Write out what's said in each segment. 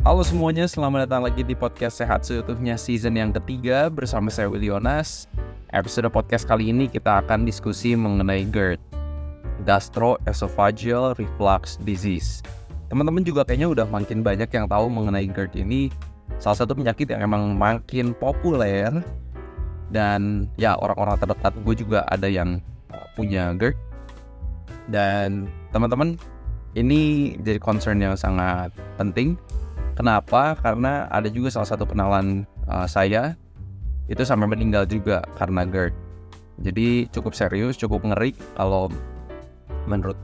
Halo semuanya, selamat datang lagi di podcast Sehat Seutuhnya season yang ketiga bersama saya Willy Yonas. Episode podcast kali ini kita akan diskusi mengenai GERD, Gastroesophageal Reflux Disease. Teman-teman juga kayaknya udah makin banyak yang tahu mengenai GERD ini. Salah satu penyakit yang emang makin populer. Dan ya orang-orang terdekat gue juga ada yang punya GERD. Dan teman-teman, ini jadi concern yang sangat penting. Kenapa? Karena ada juga salah satu kenalan saya itu sampai meninggal juga karena GERD. Jadi cukup serius, cukup ngeri kalau menurut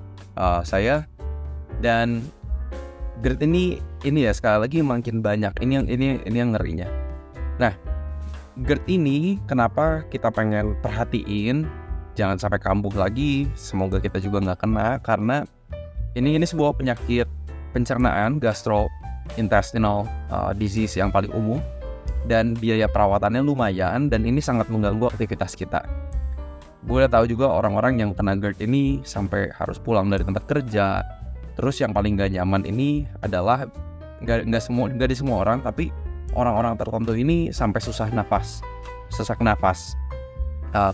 saya. Dan GERD ini ya sekali lagi makin banyak. Ini yang ngerinya. Nah, GERD ini kenapa kita pengen perhatiin jangan sampai kambuh lagi. Semoga kita juga nggak kena, karena ini sebuah penyakit pencernaan, gastrointestinal disease yang paling umum, dan biaya perawatannya lumayan, dan ini sangat mengganggu aktivitas kita. Gue udah tahu juga orang-orang yang kena GERD ini sampai harus pulang dari tempat kerja. Terus yang paling gak nyaman ini adalah gak di semua orang, tapi orang-orang tertentu ini sampai sesak nafas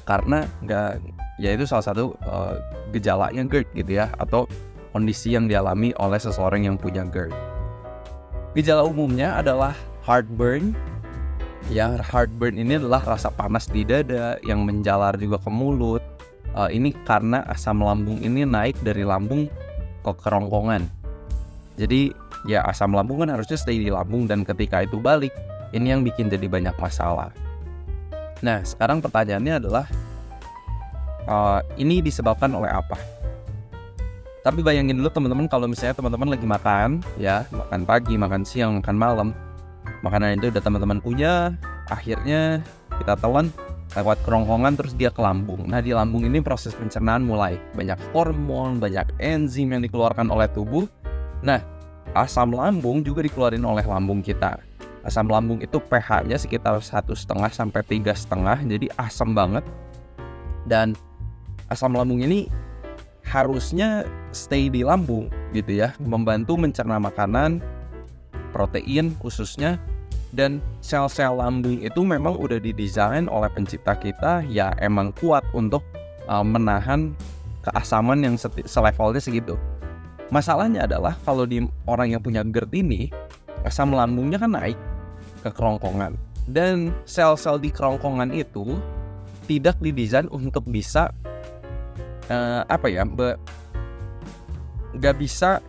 karena itu salah satu gejalanya GERD gitu ya, atau kondisi yang dialami oleh seseorang yang punya GERD. Gejala umumnya adalah heartburn. Ya, heartburn ini adalah rasa panas di dada yang menjalar juga ke mulut. Ini karena asam lambung ini naik dari lambung ke kerongkongan. Jadi ya asam lambung kan harusnya stay di lambung, dan ketika itu balik, ini yang bikin jadi banyak masalah. Nah, sekarang pertanyaannya adalah ini disebabkan oleh apa? Tapi bayangin dulu teman-teman, kalau misalnya teman-teman lagi makan, ya, makan pagi, makan siang, makan malam, makanan itu udah teman-teman punya, akhirnya kita telan lewat kerongkongan terus dia ke lambung. Nah, di lambung ini proses pencernaan mulai banyak hormon, banyak enzim yang dikeluarkan oleh tubuh. Nah, asam lambung juga dikeluarin oleh lambung kita. Asam lambung itu pH-nya sekitar 1,5 sampai 3,5, jadi asam banget. Dan asam lambung ini harusnya stay di lambung gitu ya, membantu mencerna makanan, protein khususnya. Dan sel-sel lambung itu memang udah didesain oleh pencipta kita ya, emang kuat untuk menahan keasaman yang selevelnya segitu. Masalahnya adalah kalau di orang yang punya GERD ini, asam lambungnya kan naik ke kerongkongan, dan sel-sel di kerongkongan itu tidak didesain untuk bisa nggak bisa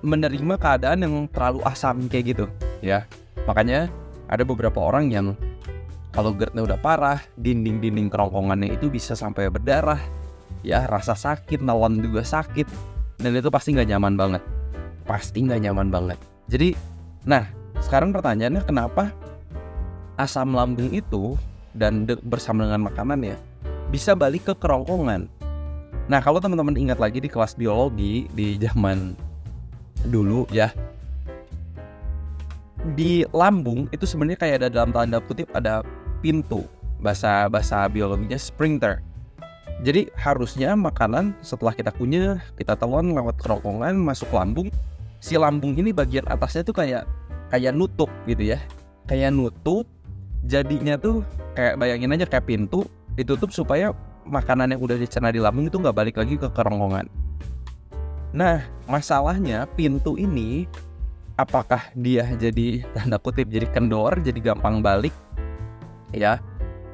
menerima keadaan yang terlalu asam kayak gitu ya. Makanya ada beberapa orang yang kalau GERD-nya udah parah, dinding-dinding kerongkongannya itu bisa sampai berdarah ya, rasa sakit, nelan juga sakit, dan itu pasti nggak nyaman banget. Jadi, nah sekarang pertanyaannya, kenapa asam lambung itu dan bersama dengan makanannya bisa balik ke kerongkongan? Nah, kalau teman-teman ingat lagi di kelas biologi di zaman dulu ya, di lambung itu sebenarnya kayak ada, dalam tanda kutip, ada pintu, bahasa biologinya sphincter. Jadi harusnya makanan setelah kita kunyah, kita telan lewat kerongkongan masuk lambung. Si lambung ini bagian atasnya tuh kayak nutup gitu ya, kayak nutup. Jadinya tuh kayak, bayangin aja kayak pintu ditutup supaya makanan yang udah dicerna di lambung itu nggak balik lagi ke kerongkongan. Nah, masalahnya pintu ini, apakah dia jadi tanda kutip jadi kendor, jadi gampang balik ya,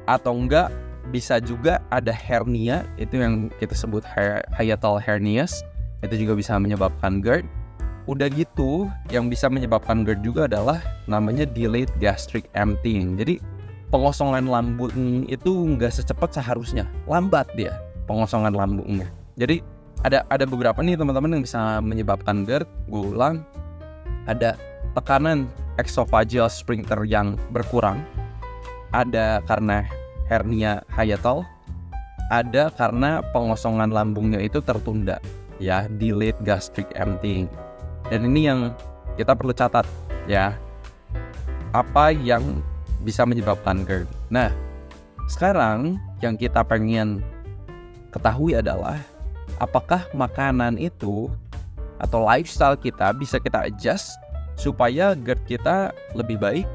atau enggak bisa juga ada hernia, itu yang kita sebut hiatal hernias, itu juga bisa menyebabkan GERD. Udah gitu, yang bisa menyebabkan GERD juga adalah namanya delayed gastric emptying. Jadi pengosongan lambung itu nggak secepat seharusnya, lambat dia pengosongan lambungnya. Jadi ada beberapa nih teman-teman yang bisa menyebabkan GERD. Gue ulang, ada tekanan esophageal sphincter yang berkurang, ada karena hernia hiatal, ada karena pengosongan lambungnya itu tertunda ya, delayed gastric emptying. Dan ini yang kita perlu catat ya, apa yang bisa menyebabkan GERD. Nah, sekarang yang kita pengen ketahui adalah apakah makanan itu atau lifestyle kita bisa kita adjust supaya GERD kita lebih baik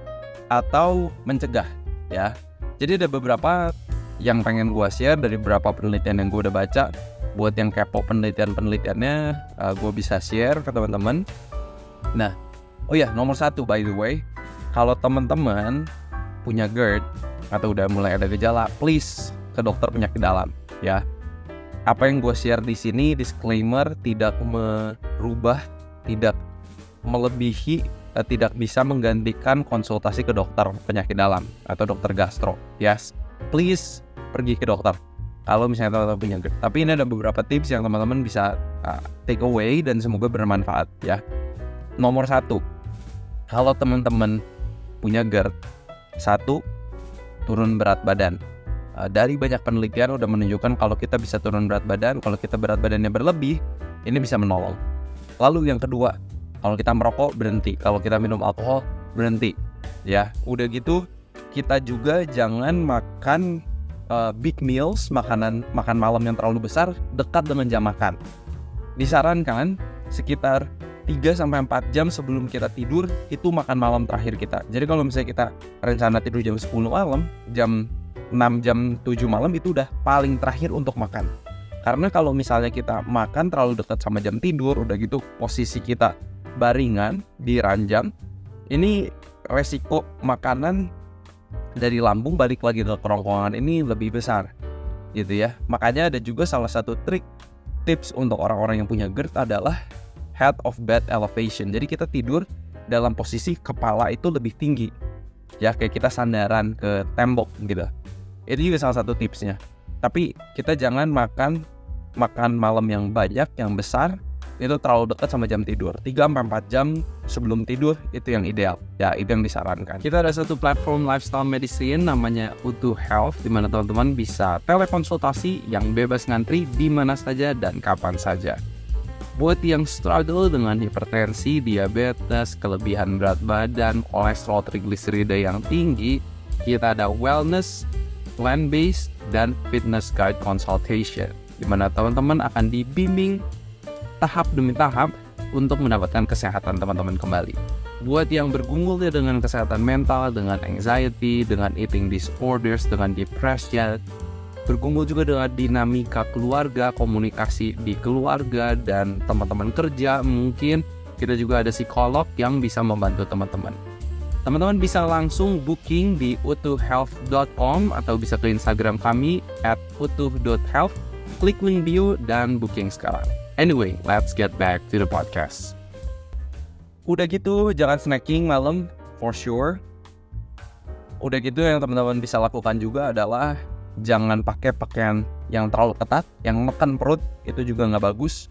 atau mencegah ya. Jadi ada beberapa yang pengen gue share dari beberapa penelitian yang gue udah baca. Buat yang kepo penelitiannya, gue bisa share ke teman-teman. Nah, oh ya, nomor 1 by the way, kalau teman-teman punya GERD atau udah mulai ada gejala, please ke dokter penyakit dalam ya. Apa yang gue share di sini, disclaimer, tidak merubah, tidak melebihi, tidak bisa menggantikan konsultasi ke dokter penyakit dalam atau dokter gastro. Yes, please pergi ke dokter kalau misalnya teman-teman punya GERD. Tapi ini ada beberapa tips yang teman-teman bisa take away dan semoga bermanfaat ya. Nomor 1, kalau teman-teman punya GERD, 1, turun berat badan. Dari banyak penelitian udah menunjukkan kalau kita bisa turun berat badan, kalau kita berat badannya berlebih, ini bisa menolong. Lalu yang kedua, kalau kita merokok, berhenti. Kalau kita minum alkohol, berhenti. Ya, udah gitu kita juga jangan makan big meals, makan malam yang terlalu besar dekat dengan jam makan. Disarankan sekitar 3-4 jam sebelum kita tidur itu makan malam terakhir kita. Jadi kalau misalnya kita rencana tidur jam 10 malam, jam 6, jam 7 malam itu udah paling terakhir untuk makan. Karena kalau misalnya kita makan terlalu dekat sama jam tidur, udah gitu posisi kita baringan di ranjang, ini resiko makanan dari lambung balik lagi ke kerongkongan ini lebih besar gitu ya. Makanya ada juga salah satu tips untuk orang-orang yang punya GERD adalah head of bed elevation. Jadi kita tidur dalam posisi kepala itu lebih tinggi ya, kayak kita sandaran ke tembok gitu. Itu juga salah satu tipsnya. Tapi kita jangan makan malam yang banyak, yang besar, itu terlalu dekat sama jam tidur. 3-4 jam sebelum tidur itu yang ideal. Ya, itu yang disarankan. Kita ada satu platform lifestyle medicine namanya Utuh Health, di mana teman-teman bisa telekonsultasi yang bebas ngantri di mana saja dan kapan saja. Buat yang struggle dengan hipertensi, diabetes, kelebihan berat badan, kolesterol, trigliserida yang tinggi, kita ada wellness, plan-based, dan fitness guide consultation, di mana teman-teman akan dibimbing tahap demi tahap untuk mendapatkan kesehatan teman-teman kembali. Buat yang bergumul dengan kesehatan mental, dengan anxiety, dengan eating disorders, dengan depression, bergumul juga dengan dinamika keluarga, komunikasi di keluarga, dan teman-teman kerja, mungkin kita juga ada psikolog yang bisa membantu teman-teman. Teman-teman bisa langsung booking di utuhhealth.com atau bisa ke Instagram kami @utuh.health, klik link bio dan booking sekarang. Anyway, let's get back to the podcast. Udah gitu, jangan snacking malam, for sure. Udah gitu, yang teman-teman bisa lakukan juga adalah jangan pakai pakaian yang terlalu ketat, yang menekan perut, itu juga nggak bagus.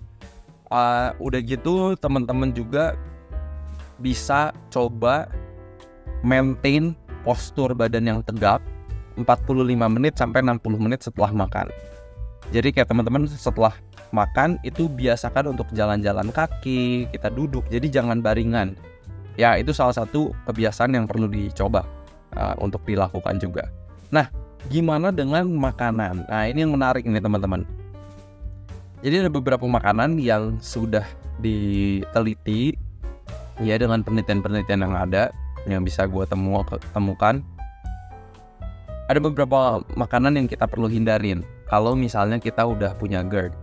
Udah gitu, teman-teman juga bisa coba maintain postur badan yang tegak 45 menit sampai 60 menit setelah makan. Jadi kayak teman-teman setelah makan itu biasakan untuk jalan-jalan kaki, kita duduk, jadi jangan baringan. Ya, itu salah satu kebiasaan yang perlu dicoba untuk dilakukan juga. Nah, gimana dengan makanan? Nah, ini yang menarik nih teman-teman. Jadi ada beberapa makanan yang sudah diteliti ya dengan penelitian-penelitian yang ada, yang bisa gue temukan. Ada beberapa makanan yang kita perlu hindarin kalau misalnya kita udah punya GERD.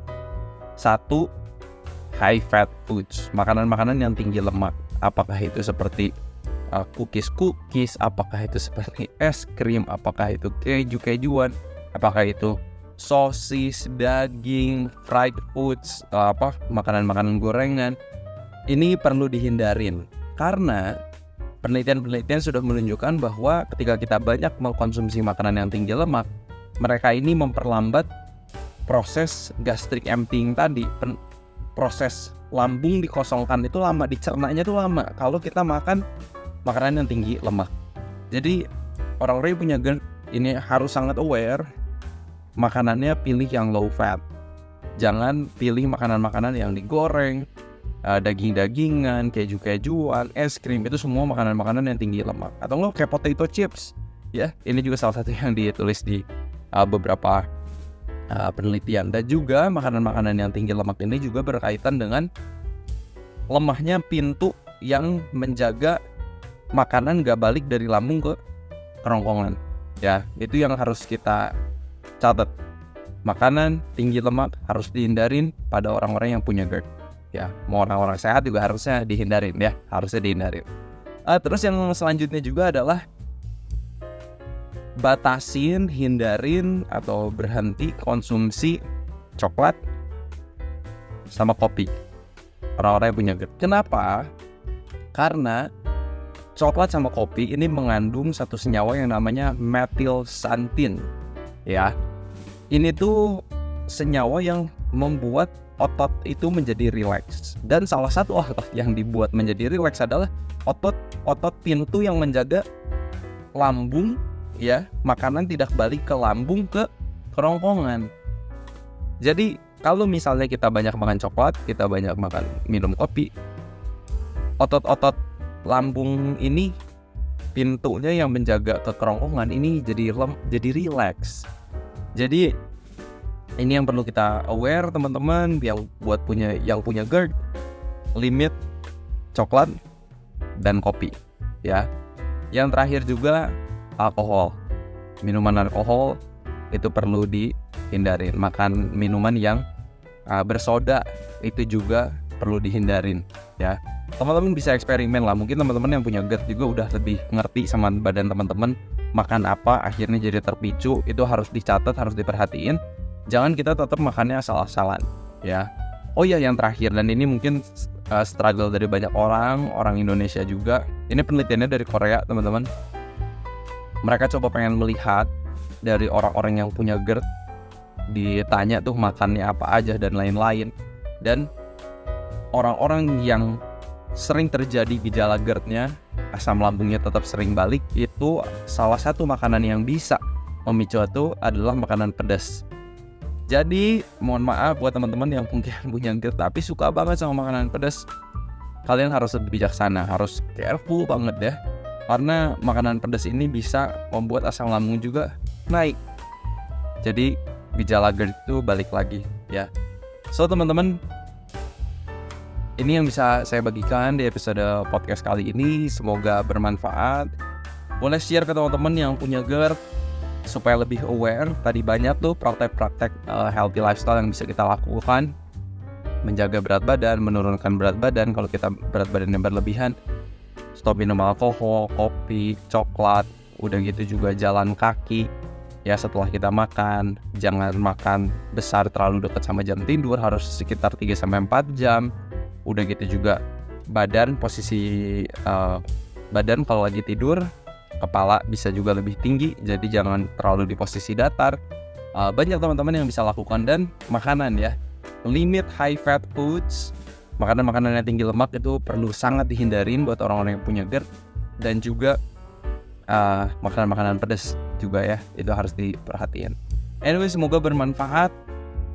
1, high fat foods, makanan-makanan yang tinggi lemak. Apakah itu seperti cookies, apakah itu seperti es krim, apakah itu keju-kejuan, apakah itu sosis, daging, fried foods, makanan-makanan gorengan. Ini perlu dihindarin karena penelitian-penelitian sudah menunjukkan bahwa ketika kita banyak mengkonsumsi makanan yang tinggi lemak, mereka ini memperlambat proses gastric emptying tadi. Proses lambung dikosongkan itu lama, dicernanya itu lama kalau kita makan makanan yang tinggi lemak. Jadi orang-orang yang punya GERD ini harus sangat aware, makanannya pilih yang low fat. Jangan pilih makanan-makanan yang digoreng, daging-dagingan, keju-kejuan, es krim, itu semua makanan-makanan yang tinggi lemak. Atau enggak kayak potato chips ya, ini juga salah satu yang ditulis di beberapa penelitian. Dan juga makanan-makanan yang tinggi lemak ini juga berkaitan dengan lemahnya pintu yang menjaga makanan gak balik dari lambung ke kerongkongan. Ya, itu yang harus kita catat. Makanan tinggi lemak harus dihindarin pada orang-orang yang punya GERD. Ya, mau orang-orang sehat juga harusnya dihindarin ya, harusnya dihindarin. Terus yang selanjutnya juga adalah batasin, hindarin atau berhenti konsumsi coklat sama kopi. Orang-orang yang punya GERD. Kenapa? Karena coklat sama kopi ini mengandung satu senyawa yang namanya methylxanthine. Ya, ini tuh senyawa yang membuat otot itu menjadi rileks. Dan salah satu otot yang dibuat menjadi rileks adalah otot pintu yang menjaga lambung, ya, makanan tidak balik ke lambung ke kerongkongan. Jadi kalau misalnya kita banyak makan coklat, kita banyak minum kopi, otot-otot lambung ini, pintunya yang menjaga ke kerongkongan ini jadi rileks. Jadi ini yang perlu kita aware teman-teman yang punya GERD, limit coklat dan kopi ya. Yang terakhir juga alkohol. Minuman alkohol itu perlu dihindarin. Makan minuman yang bersoda itu juga perlu dihindarin ya. Teman-teman bisa eksperimen lah. Mungkin teman-teman yang punya GERD juga udah lebih ngerti sama badan teman-teman makan apa akhirnya jadi terpicu. Itu harus dicatat, harus diperhatiin. Jangan kita tetap makannya asal-asalan ya. Oh ya, yang terakhir, dan ini mungkin struggle dari banyak orang Indonesia juga. Ini penelitiannya dari Korea teman-teman. Mereka coba pengen melihat dari orang-orang yang punya GERD, ditanya tuh makannya apa aja dan lain-lain. Dan orang-orang yang sering terjadi gejala GERD-nya, asam lambungnya tetap sering balik, itu salah satu makanan yang bisa memicu itu adalah makanan pedas. Jadi mohon maaf buat teman-teman yang mungkin punya GERD tapi suka banget sama makanan pedas, kalian harus lebih bijaksana, harus careful banget ya. Karena makanan pedas ini bisa membuat asam lambung juga naik. Jadi gejala GERD itu balik lagi ya. So teman-teman, ini yang bisa saya bagikan di episode podcast kali ini. Semoga bermanfaat. Boleh share ke teman-teman yang punya GERD supaya lebih aware. Tadi banyak tuh praktek-praktek healthy lifestyle yang bisa kita lakukan. Menjaga berat badan, menurunkan berat badan kalau kita berat badannya berlebihan. Stop minum alkohol, kopi, coklat. Udah gitu juga jalan kaki. Ya, setelah kita makan, jangan makan besar terlalu dekat sama jam tidur, harus sekitar 3-4 jam. Udah gitu juga posisi badan kalau lagi tidur, kepala bisa juga lebih tinggi, jadi jangan terlalu di posisi datar. Banyak teman-teman yang bisa lakukan. Dan makanan ya, limit high fat foods. Makanan-makanan yang tinggi lemak itu perlu sangat dihindarin buat orang-orang yang punya GERD. Dan juga makanan-makanan pedas juga ya, itu harus diperhatiin. Anyway, semoga bermanfaat.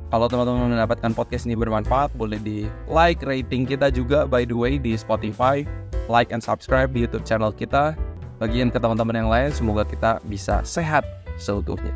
Kalau teman-teman mendapatkan podcast ini bermanfaat, boleh di like, rating kita juga by the way di Spotify, like and subscribe di YouTube channel kita. Bagian ke teman-teman yang lain, semoga kita bisa sehat seutuhnya.